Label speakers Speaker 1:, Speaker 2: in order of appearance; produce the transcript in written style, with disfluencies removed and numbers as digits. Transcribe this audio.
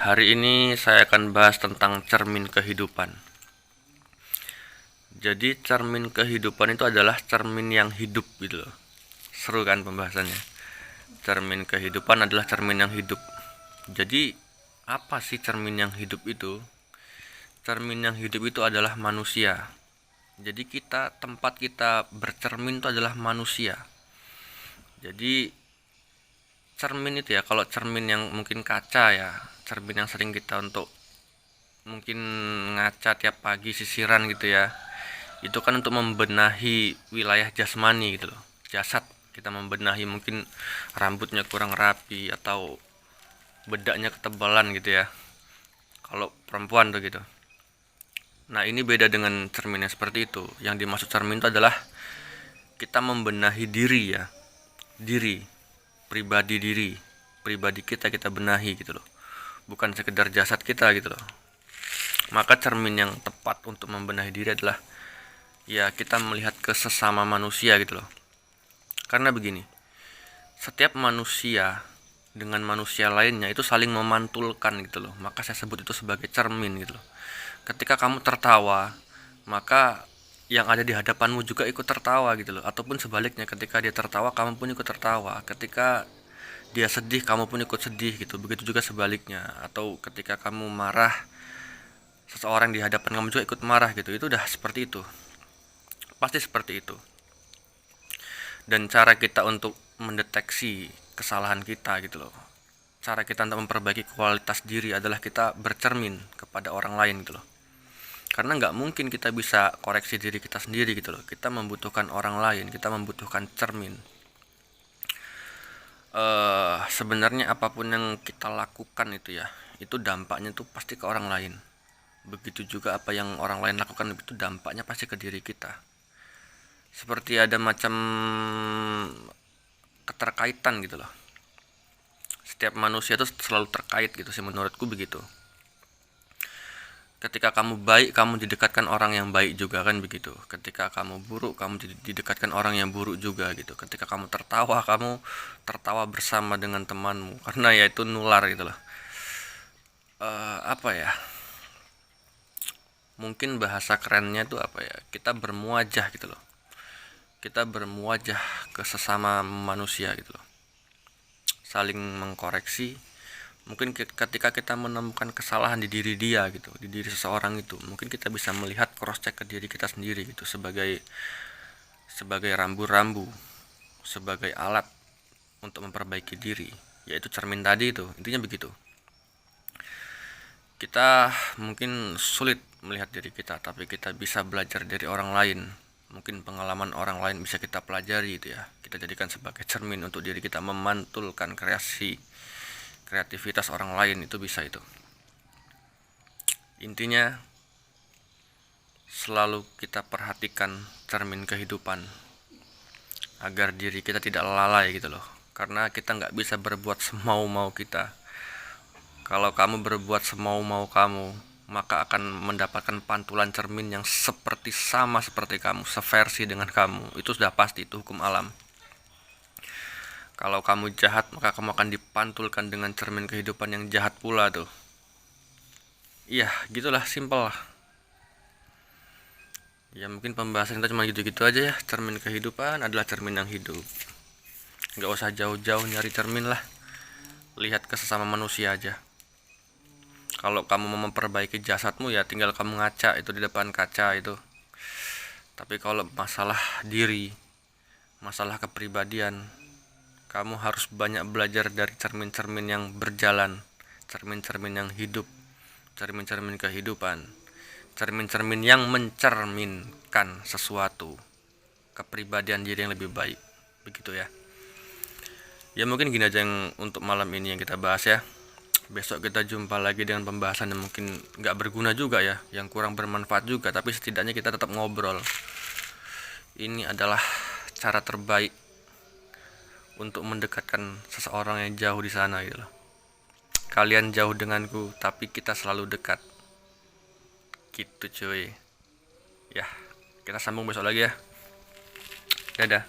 Speaker 1: Hari ini saya akan bahas tentang cermin kehidupan. Jadi cermin kehidupan itu adalah cermin yang hidup gitu loh. Seru kan pembahasannya? Cermin kehidupan adalah cermin yang hidup. Jadi apa sih cermin yang hidup itu? Cermin yang hidup itu adalah manusia. Jadi tempat kita bercermin itu adalah manusia. Jadi cermin itu ya, kalau cermin yang mungkin kaca ya, cermin yang sering kita untuk mungkin ngaca tiap pagi sisiran gitu ya, itu kan untuk membenahi wilayah jasmani gitu loh, jasad. Kita membenahi mungkin rambutnya kurang rapi atau bedaknya ketebalan gitu ya, kalau perempuan tuh gitu. Nah, ini beda dengan cermin yang seperti itu. Yang dimaksud cermin itu adalah kita membenahi diri ya, diri pribadi kita benahi gitu loh, bukan sekedar jasad kita gitu loh. Maka cermin yang tepat untuk membenahi diri adalah ya kita melihat ke sesama manusia gitu loh. Karena begini, setiap manusia dengan manusia lainnya itu saling memantulkan gitu loh. Maka saya sebut itu sebagai cermin gitu loh. Ketika kamu tertawa, maka yang ada di hadapanmu juga ikut tertawa gitu loh. Ataupun sebaliknya, ketika dia tertawa, kamu pun ikut tertawa. Ketika dia sedih, kamu pun ikut sedih gitu. Begitu juga sebaliknya. Atau ketika kamu marah, seseorang di hadapan kamu juga ikut marah gitu. Itu udah seperti itu, pasti seperti itu. Dan cara kita untuk mendeteksi kesalahan kita gitu loh, cara kita untuk memperbaiki kualitas diri adalah kita bercermin kepada orang lain gitu loh. Karena nggak mungkin kita bisa koreksi diri kita sendiri gitu loh. Kita membutuhkan orang lain, kita membutuhkan cermin. Sebenarnya apapun yang kita lakukan itu ya, itu dampaknya tuh pasti ke orang lain. Begitu juga apa yang orang lain lakukan, itu dampaknya pasti ke diri kita. Seperti ada macam keterkaitan gitu loh. Setiap manusia itu selalu terkait gitu sih, menurutku begitu. Ketika kamu baik, kamu didekatkan orang yang baik juga kan begitu. Ketika kamu buruk, kamu didekatkan orang yang buruk juga gitu. Ketika kamu tertawa bersama dengan temanmu, karena ya itu nular gitu loh. Apa ya, mungkin bahasa kerennya tuh apa ya, kita bermuajah gitu loh. Kita bermuajah ke sesama manusia gitu loh, saling mengkoreksi. Mungkin ketika kita menemukan kesalahan di diri dia gitu, di diri seseorang itu, mungkin kita bisa melihat cross check ke diri kita sendiri gitu, sebagai rambu-rambu, sebagai alat untuk memperbaiki diri, yaitu cermin tadi itu. Intinya begitu. Kita mungkin sulit melihat diri kita, tapi kita bisa belajar dari orang lain. Mungkin pengalaman orang lain bisa kita pelajari itu ya, kita jadikan sebagai cermin untuk diri kita, memantulkan kreativitas orang lain. Itu bisa itu. Intinya selalu kita perhatikan cermin kehidupan agar diri kita tidak lalai gitu loh. Karena kita nggak bisa berbuat semau-mau kita. Kalau kamu berbuat semau-mau kamu, maka akan mendapatkan pantulan cermin yang sama seperti kamu, seversi dengan kamu. Itu sudah pasti, itu hukum alam. Kalau kamu jahat, maka kamu akan dipantulkan dengan cermin kehidupan yang jahat pula tuh. Iya, gitulah, simpel lah. Ya mungkin pembahasan kita cuma gitu-gitu aja ya. Cermin kehidupan adalah cermin yang hidup. Nggak usah jauh-jauh nyari cermin lah. Lihat ke sesama manusia aja. Kalau kamu mau memperbaiki jasadmu ya tinggal kamu ngaca itu di depan kaca itu. Tapi kalau masalah diri, masalah kepribadian, kamu harus banyak belajar dari cermin-cermin yang berjalan, cermin-cermin yang hidup, cermin-cermin kehidupan, cermin-cermin yang mencerminkan sesuatu, kepribadian diri yang lebih baik. Begitu ya. Ya mungkin gini aja yang untuk malam ini yang kita bahas ya. Besok kita jumpa lagi dengan pembahasan yang mungkin nggak berguna juga ya, yang kurang bermanfaat juga, tapi setidaknya kita tetap ngobrol. Ini adalah cara terbaik untuk mendekatkan seseorang yang jauh di sana gitu loh. Kalian jauh denganku, tapi kita selalu dekat. Gitu cuy. Ya, kita sambung besok lagi ya. Dadah.